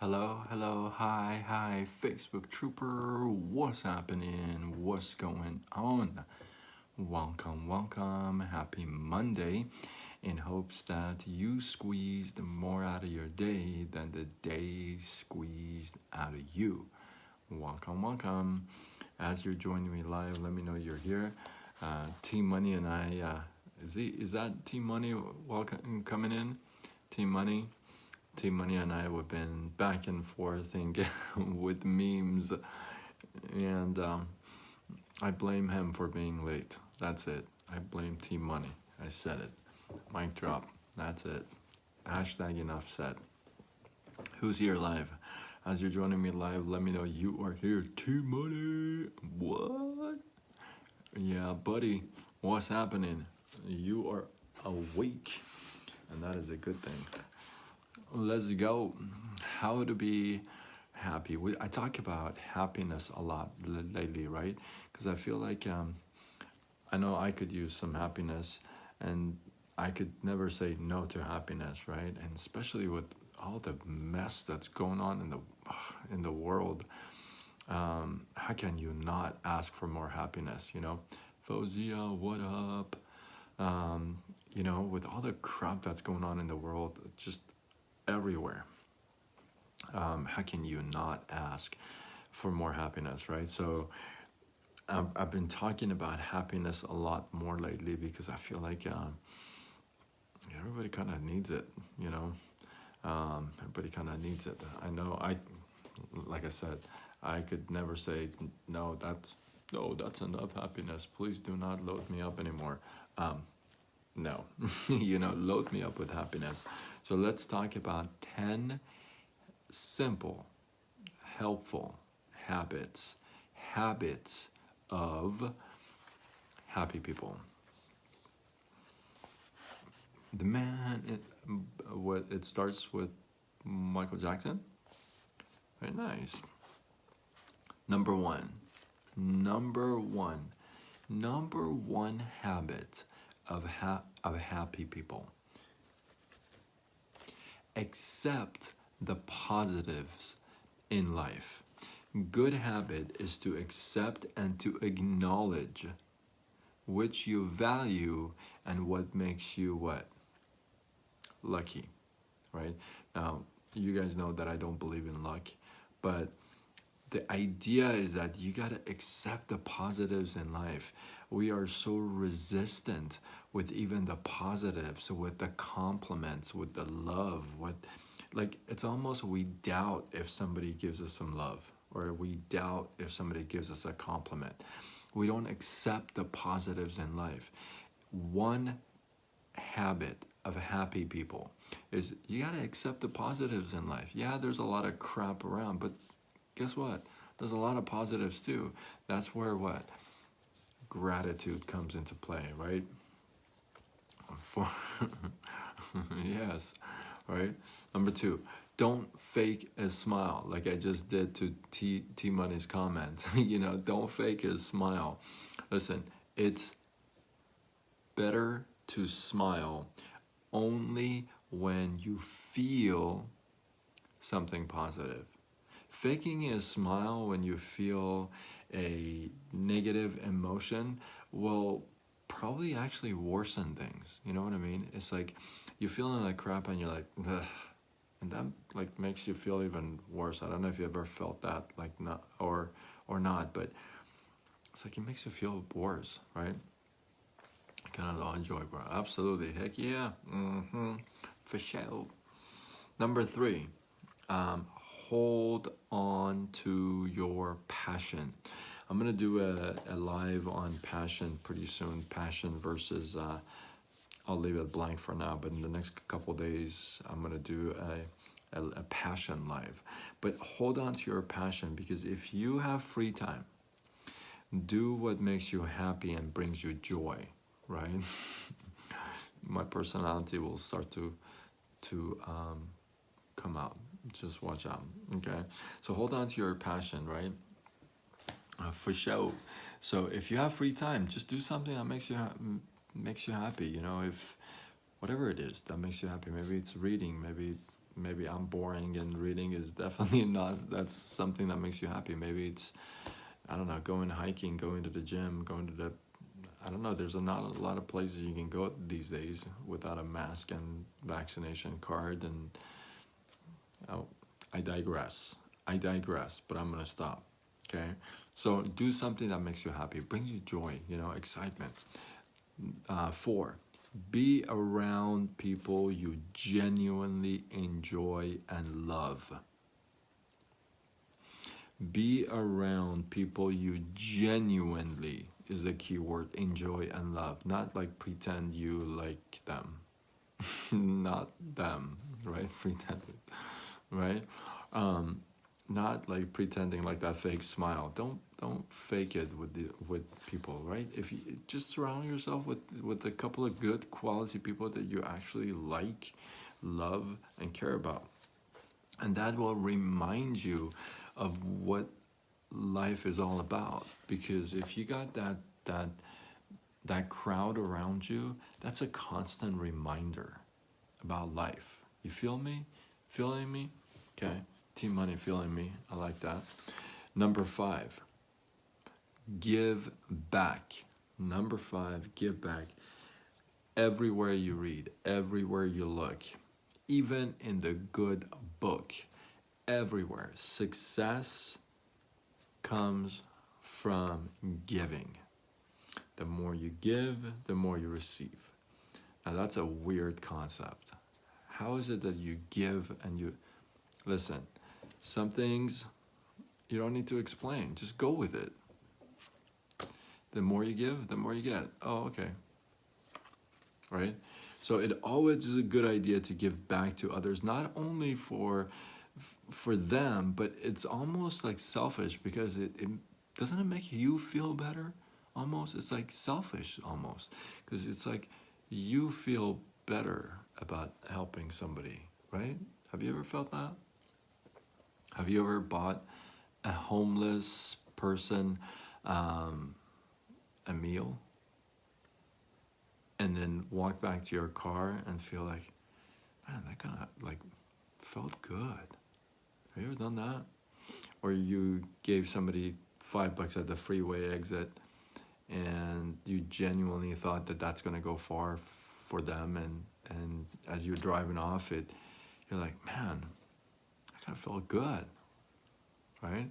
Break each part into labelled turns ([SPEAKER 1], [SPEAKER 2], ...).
[SPEAKER 1] Hello, hi, Facebook Trooper. What's happening? What's going on? Welcome. Happy Monday. In hopes that you squeezed more out of your day than the day squeezed out of you. Welcome. As you're joining me live, let me know you're here. Team Money and I, is that Team Money welcome coming in? Team Money and I have been back and forth with memes, and I blame him for being late. That's it. I blame Team Money. I said it. Mic drop. That's it. Hashtag enough said. Who's here live? As you're joining me live, let me know you are here. Team Money. What? Yeah, buddy. What's happening? You are awake, and that is a good thing. Let's go. How to be happy. I talk about happiness a lot lately, right? Because I feel like I know I could use some happiness, and I could never say no to happiness, right? And especially with all the mess that's going on in the world, how can you not ask for more happiness? Fozia, what up? With all the crap that's going on in the world, just everywhere. How can you not ask for more happiness, right? So I've been talking about happiness a lot more lately because I feel like everybody kind of needs it, everybody kind of needs it. I know like I said, I could never say, no, that's enough happiness. Please do not load me up anymore. No, load me up with happiness. So let's talk about 10 simple, helpful habits of happy people. The man, it starts with Michael Jackson. Very nice. Number one habit of happy people. Accept the positives in life. Good habit is to accept and to acknowledge which you value and what makes you what? Lucky, right? Now, you guys know that I don't believe in luck, but the idea is that you got to accept the positives in life. We are so resistant with even the positives, with the compliments, with the love, it's almost we doubt if somebody gives us some love, or we doubt if somebody gives us a compliment. We don't accept the positives in life. One habit of happy people is you got to accept the positives in life. Yeah, there's a lot of crap around, but guess what? There's a lot of positives too. That's where what? Gratitude comes into play, right? Yes, right? Number 2, don't fake a smile like I just did to T Money's comment. Don't fake a smile. Listen, it's better to smile only when you feel something positive. Faking a smile when you feel a negative emotion will probably actually worsen things. You know what I mean? It's like you're feeling like crap and you're like, ugh. And that makes you feel even worse. I don't know if you ever felt that, not or not, but it's like it makes you feel worse, right? Kind of enjoy, bro. Absolutely, heck yeah, for sure. Number 3, hold on to your passion. I'm gonna do a live on passion pretty soon. Passion versus I'll leave it blank for now, but in the next couple days, I'm going to do a passion live. But hold on to your passion, because if you have free time, do what makes you happy and brings you joy, right? My personality will start to come out. Just watch out, okay? So hold on to your passion, right? For sure. So if you have free time, just do something that makes you happy. If whatever it is that makes you happy, maybe it's reading, maybe maybe I'm boring and reading is definitely not, that's something that makes you happy. Maybe it's, I don't know, going hiking, going to the gym, going to the, I don't know, there's not a lot of places you can go these days without a mask and vaccination card. And oh, I digress, but I'm going to stop. Okay. So do something that makes you happy, brings you joy, excitement. 4, be around people you genuinely enjoy and love. Be around people you genuinely, is the key word, enjoy and love. Not like pretend you like them. Not them, right? Pretend, right? Not like pretending like that fake smile. Don't fake it with people, right? If you just surround yourself with a couple of good quality people that you actually like, love, and care about, and that will remind you of what life is all about. Because if you got that crowd around you, that's a constant reminder about life. You feel me? Feeling me? Okay. Team Money, feeling me. I like that. Number 5, give back. Number 5, give back. Everywhere you read, everywhere you look, even in the good book, everywhere, success comes from giving. The more you give, the more you receive. Now that's a weird concept. How is it that you give and you... Listen, some things you don't need to explain. Just go with it. The more you give, the more you get. Oh, okay. Right? So it always is a good idea to give back to others, not only for them, but it's almost like selfish, because it doesn't it make you feel better? Almost, it's like selfish almost, because it's like you feel better about helping somebody, right? Have you ever felt that? Have you ever bought a homeless person a meal and then walk back to your car and feel like, man, that kind of like felt good? Have you ever done that? Or you gave somebody $5 at the freeway exit and you genuinely thought that that's going to go far for them, and as you're driving off, you're like, man, I kind of felt good, right?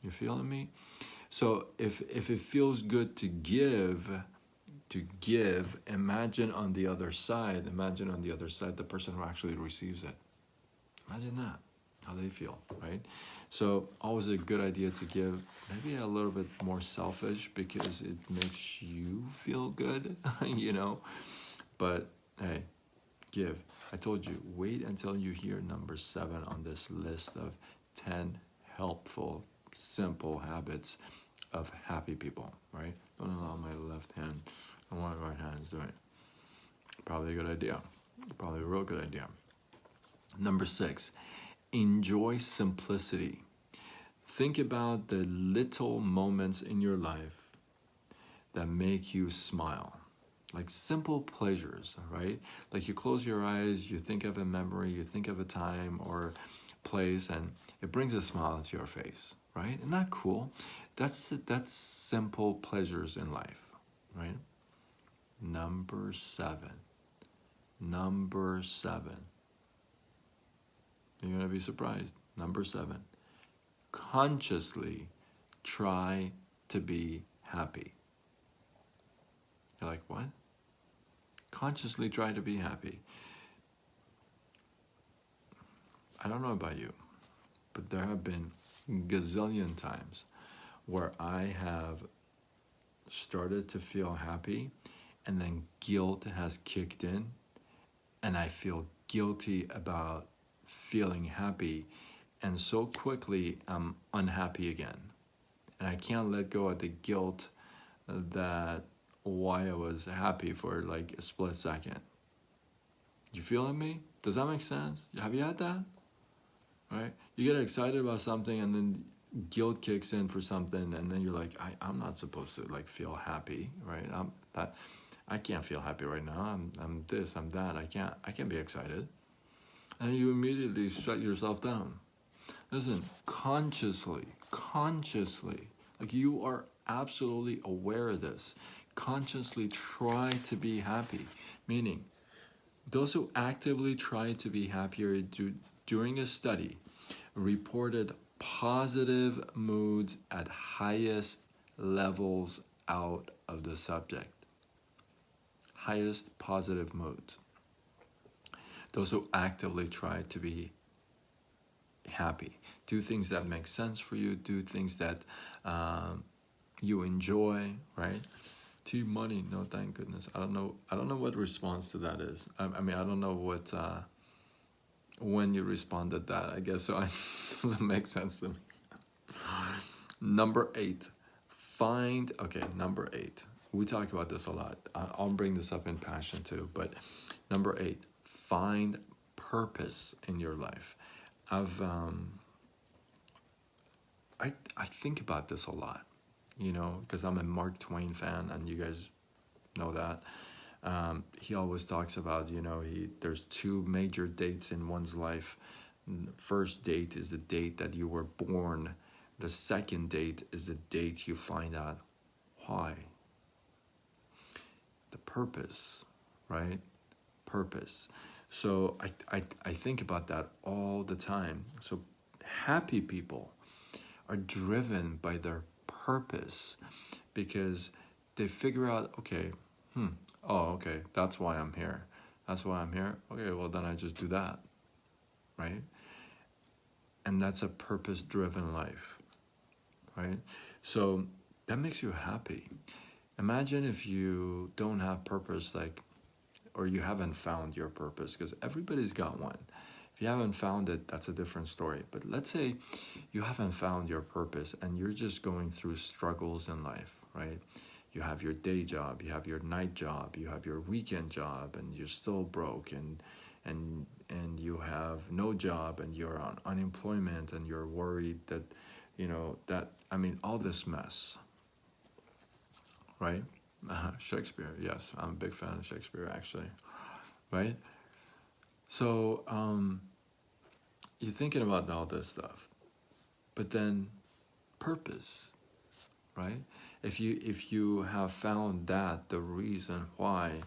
[SPEAKER 1] You feeling me? So if it feels good to give, imagine on the other side the person who actually receives it. Imagine that, how they feel, right? So always a good idea to give, maybe a little bit more selfish because it makes you feel good, but hey, give. I told you, wait until you hear number 7 on this list of 10 helpful, simple habits of happy people, right? Don't allow my left hand and what my right hand is doing. Probably a good idea. Probably a real good idea. Number 6, enjoy simplicity. Think about the little moments in your life that make you smile. Like simple pleasures, right? Like you close your eyes, you think of a memory, you think of a time or place, and it brings a smile to your face, right? Isn't that cool? That's simple pleasures in life, right? Number 7. You're going to be surprised. Number 7. Consciously try to be happy. You're like, what? Consciously try to be happy. I don't know about you, but there have been gazillion times where I have started to feel happy and then guilt has kicked in and I feel guilty about feeling happy, and so quickly I'm unhappy again. And I can't let go of the guilt that why I was happy for like a split second. You feeling me? Does that make sense? Have you had that? Right? You get excited about something and then guilt kicks in for something, and then you're like, I'm not supposed to like feel happy, right? I can't feel happy right now. I'm this, I'm that. I can't be excited. and you immediately shut yourself down. Listen, consciously, like you are absolutely aware of this. Consciously try to be happy, meaning those who actively try to be happier during a study reported positive moods at highest levels out of the subject. Highest positive moods. Those who actively try to be happy, do things that make sense for you, do things that you enjoy, right? Team money, no, thank goodness. I don't know what response to that is. I mean, I don't know what when you responded that. I guess so. It doesn't make sense to me. Number 8, number 8. We talk about this a lot. I'll bring this up in passion too. But number 8, find purpose in your life. I think about this a lot, because I'm a Mark Twain fan, and you guys know that. He always talks about, there's 2 major dates in one's life. The first date is the date that you were born. The second date is the date you find out why. The purpose, right? Purpose. So I think about that all the time. So happy people are driven by their purpose because they figure out, okay, that's why I'm here. That's why I'm here. Okay, well then I just do that, right? And that's a purpose-driven life, right? So that makes you happy. Imagine if you don't have purpose, or you haven't found your purpose, because everybody's got one. If you haven't found it, that's a different story. But let's say you haven't found your purpose and you're just going through struggles in life, right? You have your day job, you have your night job, you have your weekend job, and you're still broke, and you have no job, and you're on unemployment, and you're worried that, all this mess, right? Shakespeare, yes, I'm a big fan of Shakespeare, actually, right? So you're thinking about all this stuff, but then purpose, right? If you have found that, the reason why,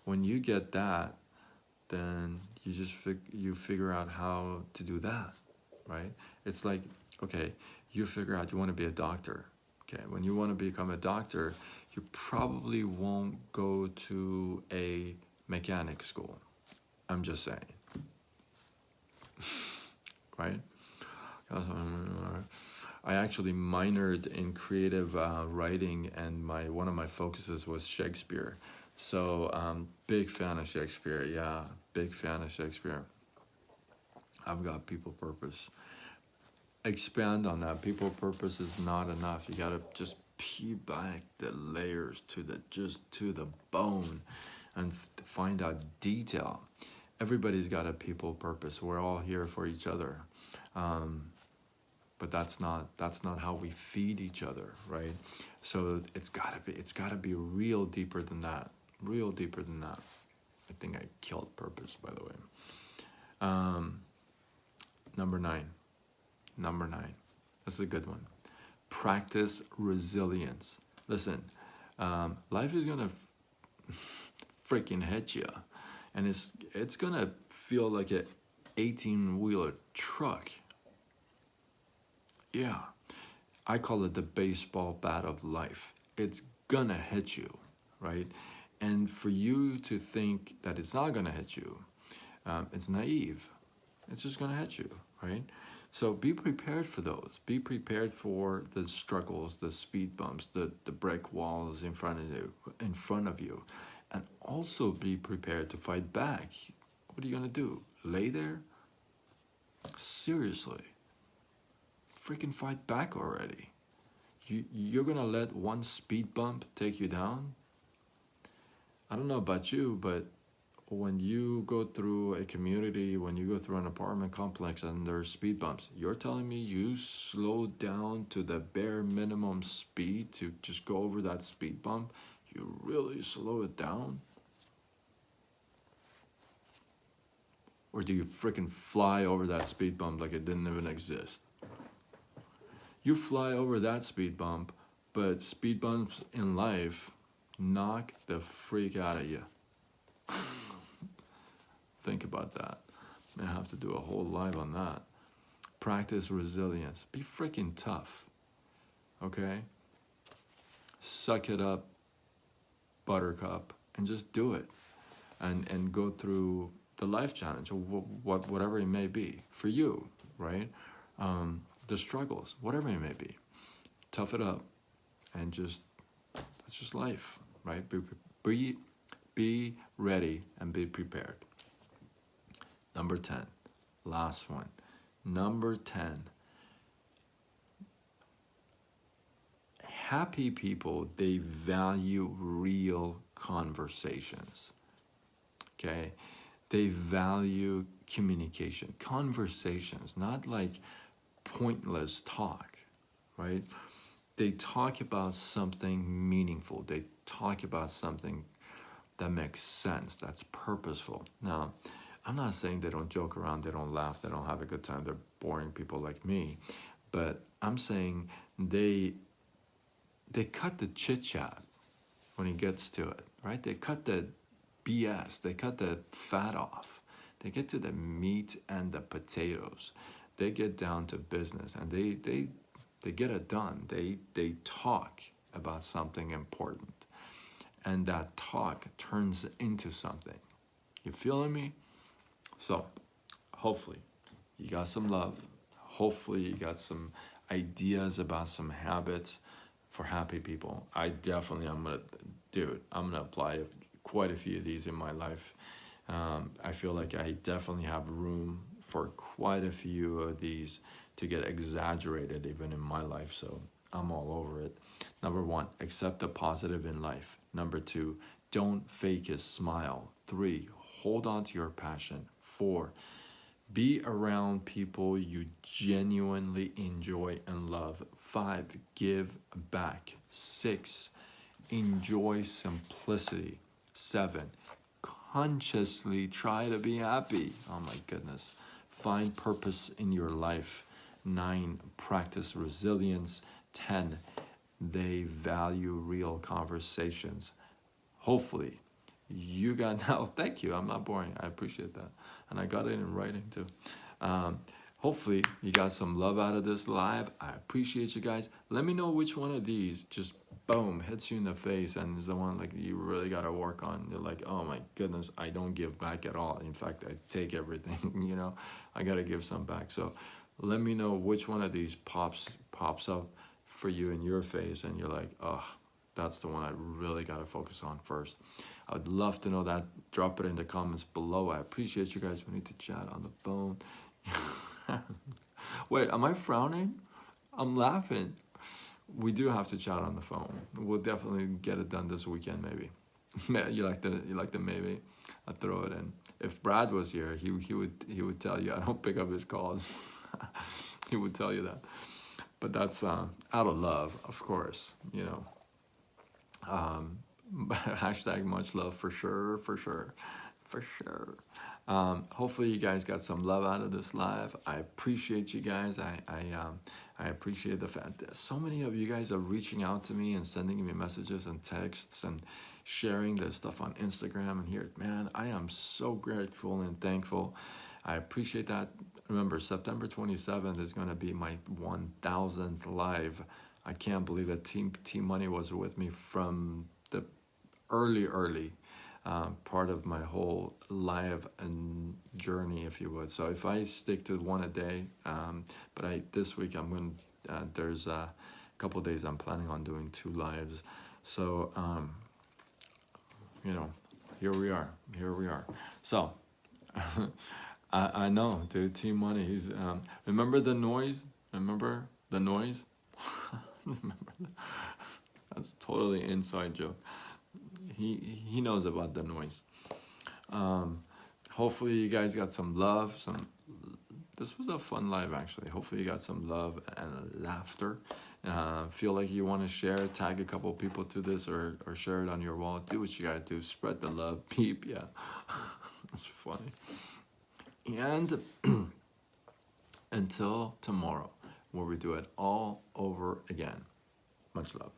[SPEAKER 1] when you get that, then you just you figure out how to do that, right? It's like, okay, you figure out you want to be a doctor. Okay, when you want to become a doctor, you probably won't go to a mechanic school. I'm just saying. Right? I actually minored in creative writing, and one of my focuses was Shakespeare. So big fan of Shakespeare. Yeah, big fan of Shakespeare. I've got people purpose. Expand on that. People purpose is not enough. You gotta just peel back the layers to the bone and find out detail. Everybody's got a people purpose. We're all here for each other, but that's not how we feed each other, right? So it's gotta be real deeper than that. Real deeper than that. I think I killed purpose, by the way. Number 9. This is a good one. Practice resilience. Listen, life is gonna freaking hit you, and it's gonna feel like a 18-wheeler truck. Yeah, I call it the baseball bat of life. It's gonna hit you, right? And for you to think that it's not gonna hit you, it's naive. It's just gonna hit you, right? So be prepared for those. Be prepared for the struggles, the speed bumps, the brick walls in front of you, and also be prepared to fight back. What are you gonna do? Lay there? Seriously, freaking fight back already. You're gonna let one speed bump take you down? I don't know about you, but when you go through a community, when you go through an apartment complex and there's speed bumps, you're telling me you slow down to the bare minimum speed to just go over that speed bump? You really slow it down? or do you freaking fly over that speed bump like it didn't even exist? You fly over that speed bump, but speed bumps in life knock the freak out of you. Think about that. I have to do a whole live on that. Practice resilience. Be freaking tough. Okay? Suck it up, buttercup, and just do it. And go through the life challenge, or whatever it may be for you, right? The struggles, whatever it may be. Tough it up, and that's just life, right? Be ready and be prepared. Number 10, last one. Number 10, happy people, they value real conversations, okay? They value communication, conversations, not like pointless talk, right? They talk about something meaningful. They talk about something that makes sense, that's purposeful. Now, I'm not saying they don't joke around, they don't laugh, they don't have a good time, they're boring people like me. But I'm saying they cut the chit-chat when it gets to it, right? They cut the BS, they cut the fat off. They get to the meat and the potatoes. They get down to business, and they get it done. They talk about something important, and that talk turns into something. You feeling me? So, hopefully, you got some love. Hopefully, you got some ideas about some habits for happy people. I'm gonna apply quite a few of these in my life. I feel like I definitely have room for quite a few of these to get exaggerated even in my life, so I'm all over it. Number 1, accept the positive in life. Number 2, don't fake a smile. 3, hold on to your passion. 4, be around people you genuinely enjoy and love. 5, give back. 6, enjoy simplicity. 7, consciously try to be happy. Oh my goodness. Find purpose in your life. 9, practice resilience. 10, they value real conversations. Hopefully, you got now. Thank you. I'm not boring. I appreciate that. And I got it in writing too. Hopefully, you got some love out of this live. I appreciate you guys. Let me know which one of these just boom hits you in the face and is the one like you really got to work on. You're like, oh my goodness, I don't give back at all. In fact, I take everything. I got to give some back. So let me know which one of these pops up for you in your face, and you're like, oh, that's the one I really got to focus on first. I would love to know that. Drop it in the comments below. I appreciate you guys. We need to chat on the phone. Wait, am I frowning? I'm laughing. We do have to chat on the phone. We'll definitely get it done this weekend, maybe. You like the maybe? I'll throw it in. If Brad was here, he would tell you I don't pick up his calls. He would tell you that. But that's out of love, of course. Hashtag much love for sure. Hopefully you guys got some love out of this live. I appreciate you guys. I appreciate the fact that so many of you guys are reaching out to me and sending me messages and texts and sharing this stuff on Instagram and here. Man, I am so grateful and thankful. I appreciate that. Remember, September 27th is going to be my 1000th live. I can't believe that Team Money was with me from the early part of my whole live and journey, if you would. So if I stick to one a day, but this week I'm going to, there's a couple days I'm planning on doing 2 lives. So, here we are. So, I know, dude, Team Money, he's, remember the noise? Remember the noise? That's totally inside joke. He knows about the noise. Hopefully you guys got some love. This was a fun live, actually. Hopefully you got some love and laughter. Feel like you want to share, tag a couple people to this, or share it on your wall. Do what you gotta do. Spread the love. Peep, yeah. That's funny. And until tomorrow, where we do it all over again. Much love.